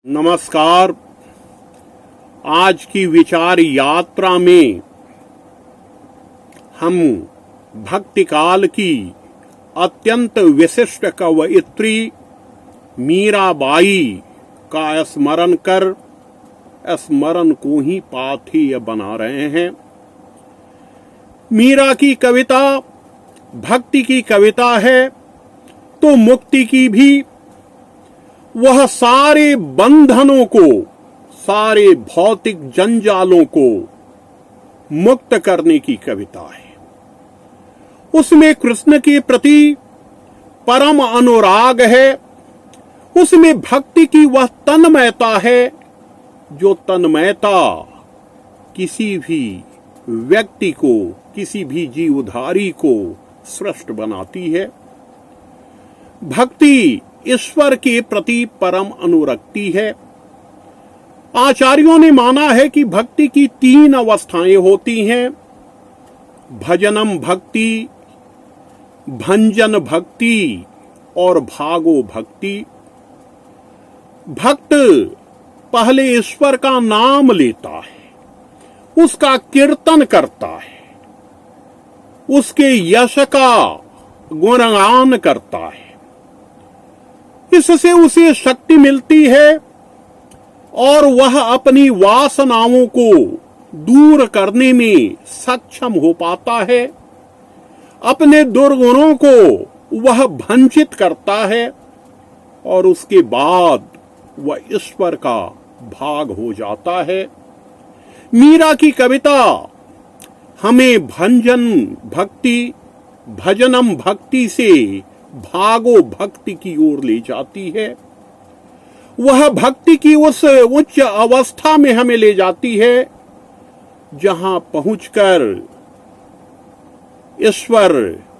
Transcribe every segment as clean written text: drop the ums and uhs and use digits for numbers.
नमस्कार। आज की विचार यात्रा में हम भक्ति काल की अत्यंत विशिष्ट कवयित्री मीराबाई का स्मरण कर स्मरण को ही पाथेय बना रहे हैं। मीरा की कविता भक्ति की कविता है तो मुक्ति की भी। वह सारे बंधनों को, सारे भौतिक जंजालों को मुक्त करने की कविता है। उसमें कृष्ण के प्रति परम अनुराग है। उसमें भक्ति की वह तन्मयता है जो तन्मयता किसी भी व्यक्ति को, किसी भी जीवधारी को श्रेष्ठ बनाती है। भक्ति ईश्वर के प्रति परम अनुरक्ति है। आचार्यों ने माना है कि भक्ति की 3 अवस्थाएं होती हैं: भजनम भक्ति, भंजन भक्ति और भागो भक्ति। भक्त पहले ईश्वर का नाम लेता है, उसका कीर्तन करता है, उसके यश का गुणगान करता है। इससे उसे शक्ति मिलती है और वह अपनी वासनाओं को दूर करने में सक्षम हो पाता है। अपने दुर्गुणों को वह भंजित करता है और उसके बाद वह ईश्वर का भाग हो जाता है। मीरा की कविता हमें भंजन भक्ति, भजनम भक्ति से भागो भक्ति की ओर ले जाती है। वह भक्ति की उस उच्च अवस्था में हमें ले जाती है जहां पहुंचकर ईश्वर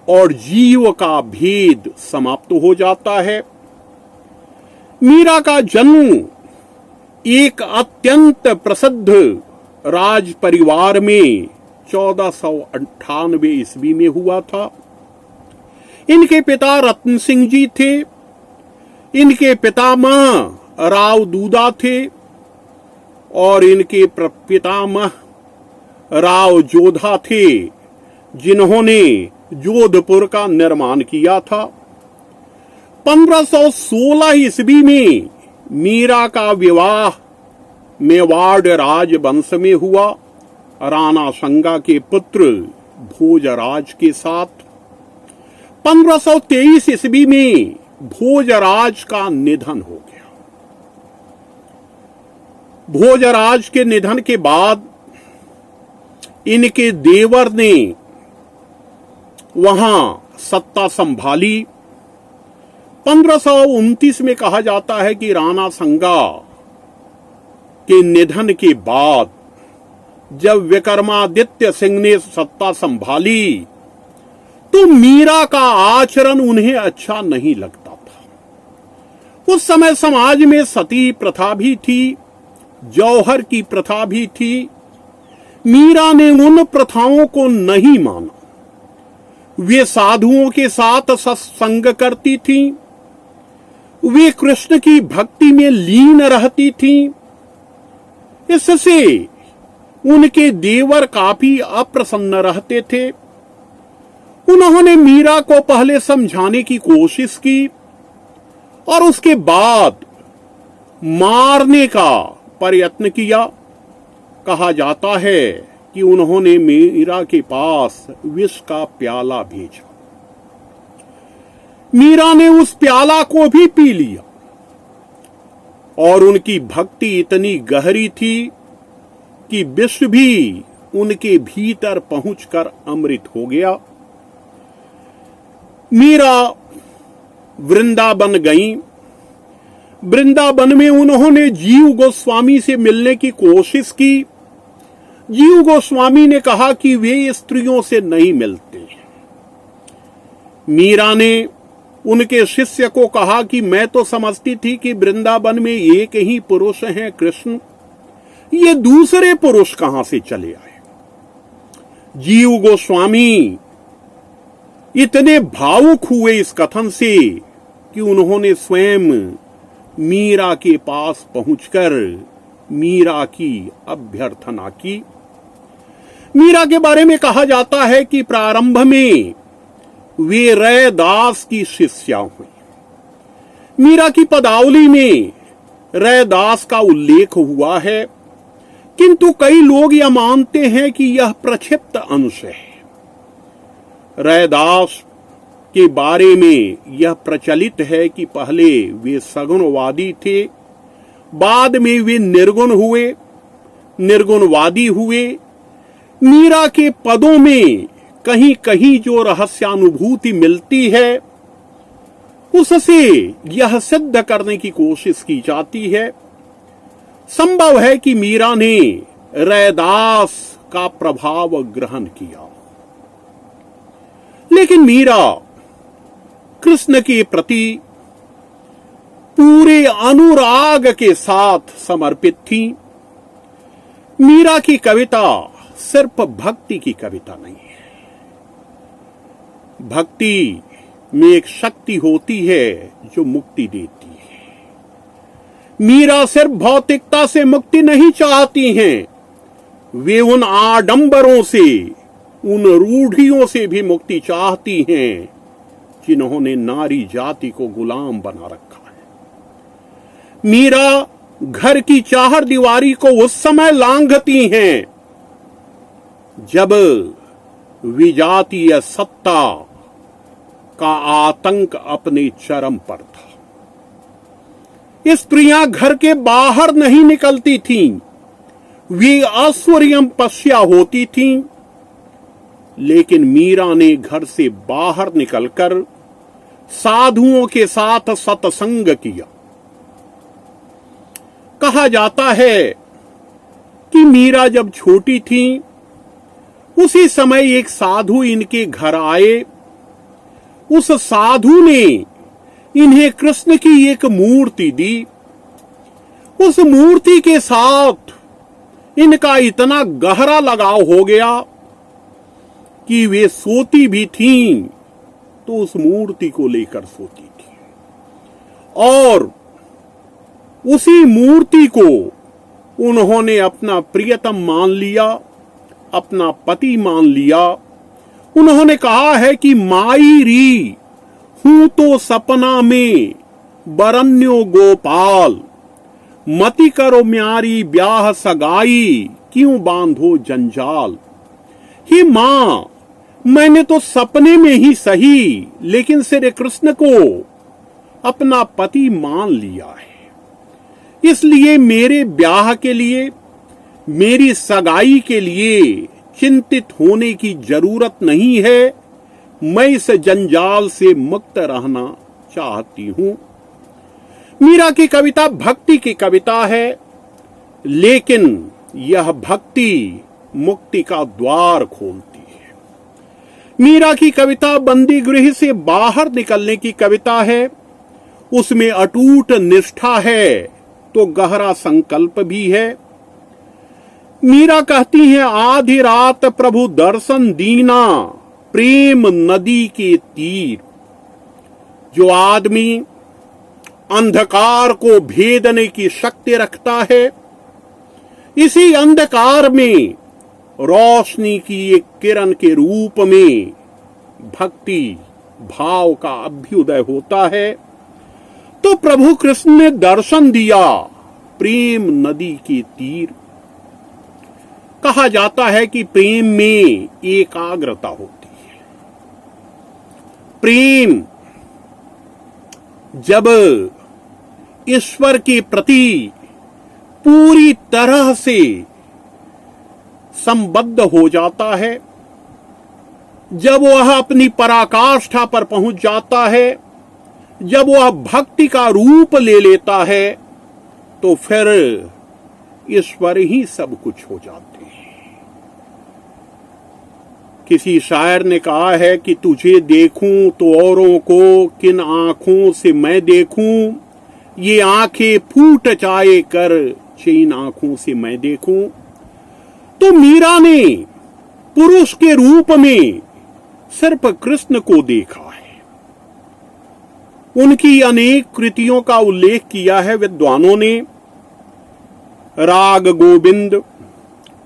और जीव का भेद समाप्त हो जाता है। मीरा का जन्म एक अत्यंत प्रसिद्ध राज परिवार में 1498 ईस्वी में हुआ था। इनके पिता रतन सिंह जी थे। इनके पितामह राव दूदा थे और इनके पितामह राव जोधा थे, जिन्होंने जोधपुर का निर्माण किया था। 1516 ईस्वी में मीरा का विवाह मेवाड़ राजवंश में हुआ राणा संगा के पुत्र भोजराज के साथ। 1523 ईस्वी में भोजराज का निधन हो गया। भोजराज के निधन के बाद इनके देवर ने वहां सत्ता संभाली। 1529 में कहा जाता है कि राणा संगा के निधन के बाद जब विक्रमादित्य सिंह ने सत्ता संभाली तो मीरा का आचरण उन्हें अच्छा नहीं लगता था। उस समय समाज में सती प्रथा भी थी, जौहर की प्रथा भी थी। मीरा ने उन प्रथाओं को नहीं माना। वे साधुओं के साथ सत्संग करती थीं। वे कृष्ण की भक्ति में लीन रहती थीं। इससे उनके देवर काफी अप्रसन्न रहते थे। उन्होंने मीरा को पहले समझाने की कोशिश की और उसके बाद मारने का प्रयत्न किया। कहा जाता है कि उन्होंने मीरा के पास विष का प्याला भेजा। मीरा ने उस प्याला को भी पी लिया और उनकी भक्ति इतनी गहरी थी कि विष भी उनके भीतर पहुंचकर अमृत हो गया। मीरा वृंदावन गईं। वृंदावन में उन्होंने जीव गोस्वामी से मिलने की कोशिश की। जीव गोस्वामी ने कहा कि वे स्त्रियों से नहीं मिलते। मीरा ने उनके शिष्य को कहा कि मैं तो समझती थी कि वृंदावन में एक ही पुरुष हैं कृष्ण, ये दूसरे पुरुष कहां से चले आए। जीव गोस्वामी इतने भावुक हुए इस कथन से कि उन्होंने स्वयं मीरा के पास पहुंचकर मीरा की अभ्यर्थना की। मीरा के बारे में कहा जाता है कि प्रारंभ में वे रैदास की शिष्या हुई। मीरा की पदावली में रैदास का उल्लेख हुआ है, किंतु कई लोग यह मानते हैं कि यह प्रक्षिप्त अंश है। रैदास के बारे में यह प्रचलित है कि पहले वे सगुणवादी थे, बाद में वे निर्गुणवादी हुए। मीरा के पदों में कहीं कहीं जो रहस्यानुभूति मिलती है, उससे यह सिद्ध करने की कोशिश की जाती है। संभव है कि मीरा ने रैदास का प्रभाव ग्रहण किया, लेकिन मीरा कृष्ण के प्रति पूरे अनुराग के साथ समर्पित थी। मीरा की कविता सिर्फ भक्ति की कविता नहीं है। भक्ति में एक शक्ति होती है जो मुक्ति देती है। मीरा सिर्फ भौतिकता से मुक्ति नहीं चाहती हैं, वे उन आडंबरों से, उन रूढ़ियों से भी मुक्ति चाहती हैं जिन्होंने नारी जाति को गुलाम बना रखा है। मीरा घर की चार दीवारी को उस समय लांघती हैं जब विजातीय सत्ता का आतंक अपने चरम पर था। स्त्रियां घर के बाहर नहीं निकलती थीं, वे अस्वर्यम पश्या होती थीं। लेकिन मीरा ने घर से बाहर निकलकर साधुओं के साथ सत्संग किया। कहा जाता है कि मीरा जब छोटी थी, उसी समय एक साधु इनके घर आए। उस साधु ने इन्हें कृष्ण की एक मूर्ति दी। उस मूर्ति के साथ इनका इतना गहरा लगाव हो गया कि वे सोती भी थीं तो उस मूर्ति को लेकर सोती थी, और उसी मूर्ति को उन्होंने अपना प्रियतम मान लिया, अपना पति मान लिया। उन्होंने कहा है कि माई री हूं तो सपना में बरन्यो गोपाल, मति करो म्यारी ब्याह सगाई, क्यों बांधो जंजाल। ही मां, मैंने तो सपने में ही सही, लेकिन श्री कृष्ण को अपना पति मान लिया है, इसलिए मेरे ब्याह के लिए, मेरी सगाई के लिए चिंतित होने की जरूरत नहीं है। मैं इस जंजाल से मुक्त रहना चाहती हूं। मीरा की कविता भक्ति की कविता है, लेकिन यह भक्ति मुक्ति का द्वार खोलती है। मीरा की कविता बंदी गृह से बाहर निकलने की कविता है। उसमें अटूट निष्ठा है तो गहरा संकल्प भी है। मीरा कहती हैं, आधी रात प्रभु दर्शन दीना, प्रेम नदी के तीर। जो आदमी अंधकार को भेदने की शक्ति रखता है, इसी अंधकार में रोशनी की एक किरण के रूप में भक्ति भाव का अभ्युदय होता है। तो प्रभु कृष्ण ने दर्शन दिया प्रेम नदी के तीर। कहा जाता है कि प्रेम में एकाग्रता होती है। प्रेम जब ईश्वर के प्रति पूरी तरह से संबद्ध हो जाता है, जब वह अपनी पराकाष्ठा पर पहुंच जाता है, जब वह भक्ति का रूप ले लेता है, तो फिर ईश्वर ही सब कुछ हो जाते हैं। किसी शायर ने कहा है कि तुझे देखूं तो औरों को किन आंखों से मैं देखूं, ये आंखें फूट जाए कर इन आंखों से मैं देखूं। तो मीरा ने पुरुष के रूप में सिर्फ कृष्ण को देखा है। उनकी अनेक कृतियों का उल्लेख किया है विद्वानों ने। राग गोविंद,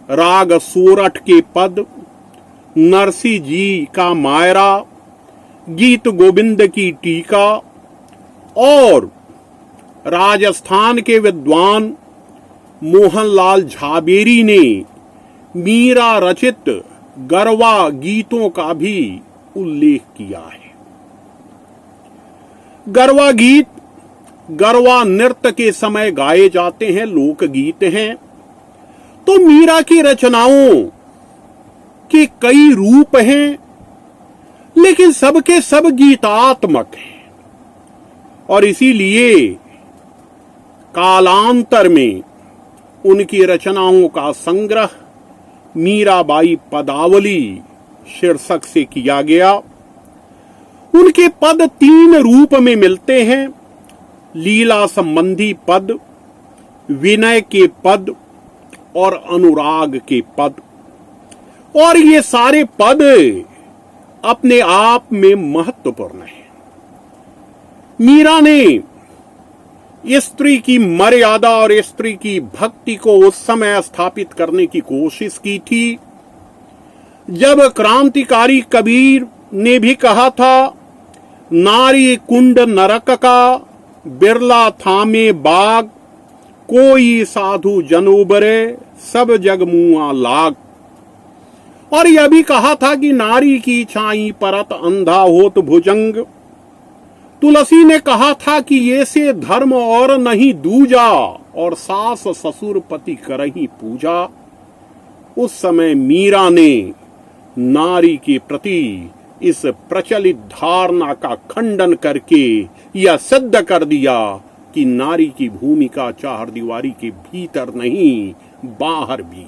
राग सोरठ के पद, नरसी जी का मायरा, गीत गोविंद की टीका और राजस्थान के विद्वान मोहनलाल झाबेरी ने मीरा रचित गरबा गीतों का भी उल्लेख किया है। गरबा गीत गरबा नृत्य के समय गाए जाते हैं, लोकगीत हैं। तो मीरा की रचनाओं के कई रूप हैं, लेकिन सबके सब गीतात्मक हैं और इसीलिए कालांतर में उनकी रचनाओं का संग्रह मीराबाई पदावली शीर्षक से किया गया। उनके पद 3 रूप में मिलते हैं: लीला संबंधी पद, विनय के पद और अनुराग के पद। और ये सारे पद अपने आप में महत्वपूर्ण हैं। मीरा ने स्त्री की मर्यादा और स्त्री की भक्ति को उस समय स्थापित करने की कोशिश की थी जब क्रांतिकारी कबीर ने भी कहा था, नारी कुंड नरक का बिरला थामे बाग, कोई साधु जन उबरे सब जग मुआ लाग। और यह भी कहा था कि नारी की छाई परत अंधा होत भुजंग। तुलसी ने कहा था कि ये से धर्म और नहीं दूजा, और सास ससुर पति करही पूजा। उस समय मीरा ने नारी के प्रति इस प्रचलित धारणा का खंडन करके यह सिद्ध कर दिया कि नारी की भूमिका चारदीवारी के भीतर नहीं, बाहर भी।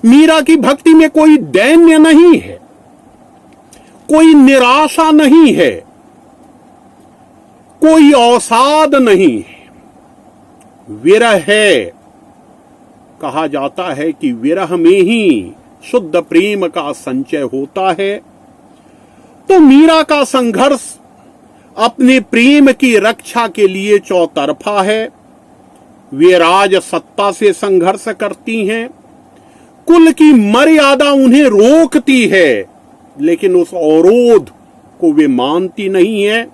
मीरा की भक्ति में कोई दैन्य नहीं है, कोई निराशा नहीं है, कोई अवसाद नहीं है, विरह है। कहा जाता है कि विरह में ही शुद्ध प्रेम का संचय होता है। तो मीरा का संघर्ष अपने प्रेम की रक्षा के लिए चौतरफा है। वे राज सत्ता से संघर्ष करती हैं, कुल की मर्यादा उन्हें रोकती है, लेकिन उस अवरोध को वे मानती नहीं है।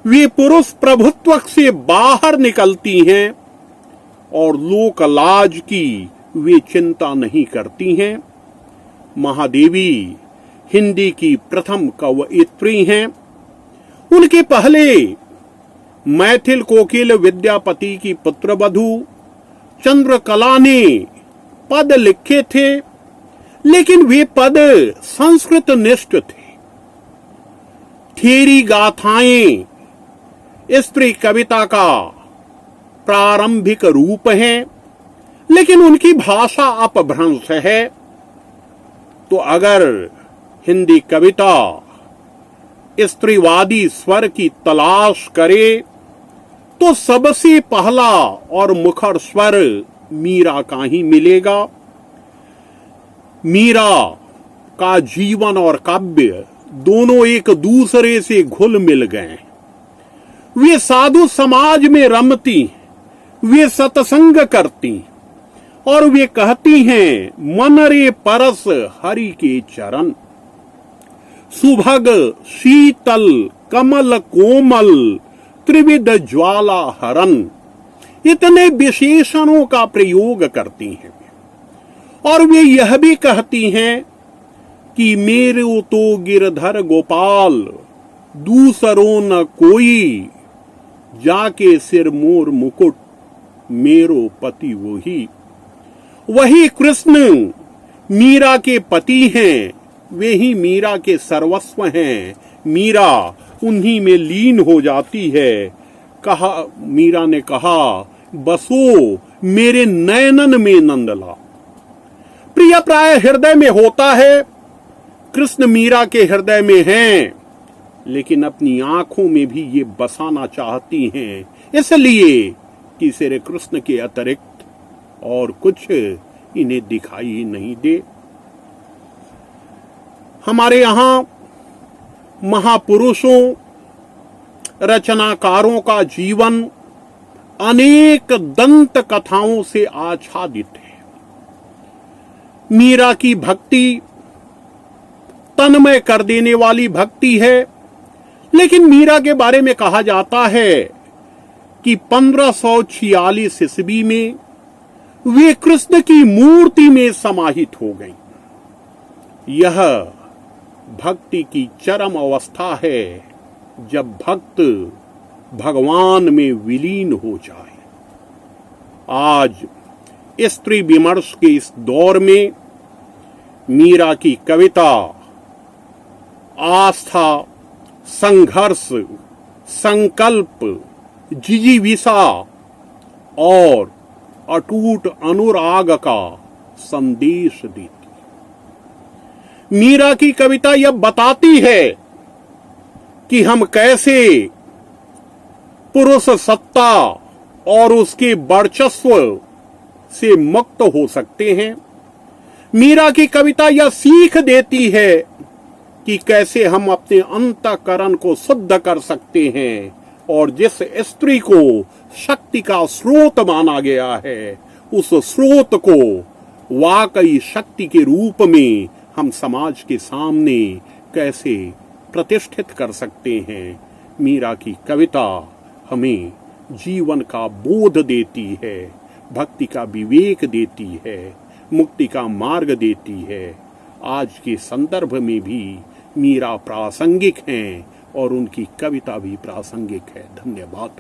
वे पुरुष प्रभुत्व से बाहर निकलती हैं और लोक लाज की वे चिंता नहीं करती हैं। महादेवी हिंदी की प्रथम कवयित्री हैं। उनके पहले मैथिल कोकिल विद्यापति की पुत्रवधू चंद्रकला ने पद लिखे थे, लेकिन वे पद संस्कृत निष्ठ थे। थेरी गाथाएं स्त्री कविता का प्रारंभिक रूप है, लेकिन उनकी भाषा अपभ्रंश है। तो अगर हिंदी कविता स्त्रीवादी स्वर की तलाश करे तो सबसे पहला और मुखर स्वर मीरा का ही मिलेगा। मीरा का जीवन और काव्य दोनों एक दूसरे से घुल मिल गए। वे साधु समाज में रमती, वे सत्संग करती और वे कहती हैं, मन रे परस हरि के चरण, सुभग शीतल कमल कोमल त्रिविध ज्वाला हरन। इतने विशेषणों का प्रयोग करती हैं और वे यह भी कहती हैं कि मेरे तो गिरधर गोपाल, दूसरों न कोई, जाके सिर मोर मुकुट मेरो पति वही। वही कृष्ण मीरा के पति हैं, वे ही मीरा के सर्वस्व हैं। मीरा उन्हीं में लीन हो जाती है। मीरा ने कहा, बसो मेरे नयनन में नंदला। प्रिय प्राय हृदय में होता है, कृष्ण मीरा के हृदय में हैं, लेकिन अपनी आंखों में भी ये बसाना चाहती हैं, इसलिए कि श्री कृष्ण के अतिरिक्त और कुछ इन्हें दिखाई नहीं दे। हमारे यहां महापुरुषों रचनाकारों का जीवन अनेक दंत कथाओं से आच्छादित है। मीरा की भक्ति तन्मय कर देने वाली भक्ति है, लेकिन मीरा के बारे में कहा जाता है कि 1546 ईस्वी में वे कृष्ण की मूर्ति में समाहित हो गईं। यह भक्ति की चरम अवस्था है, जब भक्त भगवान में विलीन हो जाए। आज स्त्री विमर्श के इस दौर में मीरा की कविता आस्था, संघर्ष, संकल्प, जिजीविषा और अटूट अनुराग का संदेश देती। मीरा की कविता यह बताती है कि हम कैसे पुरुष सत्ता और उसके वर्चस्व से मुक्त हो सकते हैं। मीरा की कविता यह सीख देती है कि कैसे हम अपने अंतःकरण को शुद्ध कर सकते हैं, और जिस स्त्री को शक्ति का स्रोत माना गया है, उस स्रोत को वाकई शक्ति के रूप में हम समाज के सामने कैसे प्रतिष्ठित कर सकते हैं। मीरा की कविता हमें जीवन का बोध देती है, भक्ति का विवेक देती है, मुक्ति का मार्ग देती है। आज के संदर्भ में भी मीरा प्रासंगिक हैं और उनकी कविता भी प्रासंगिक है। धन्यवाद।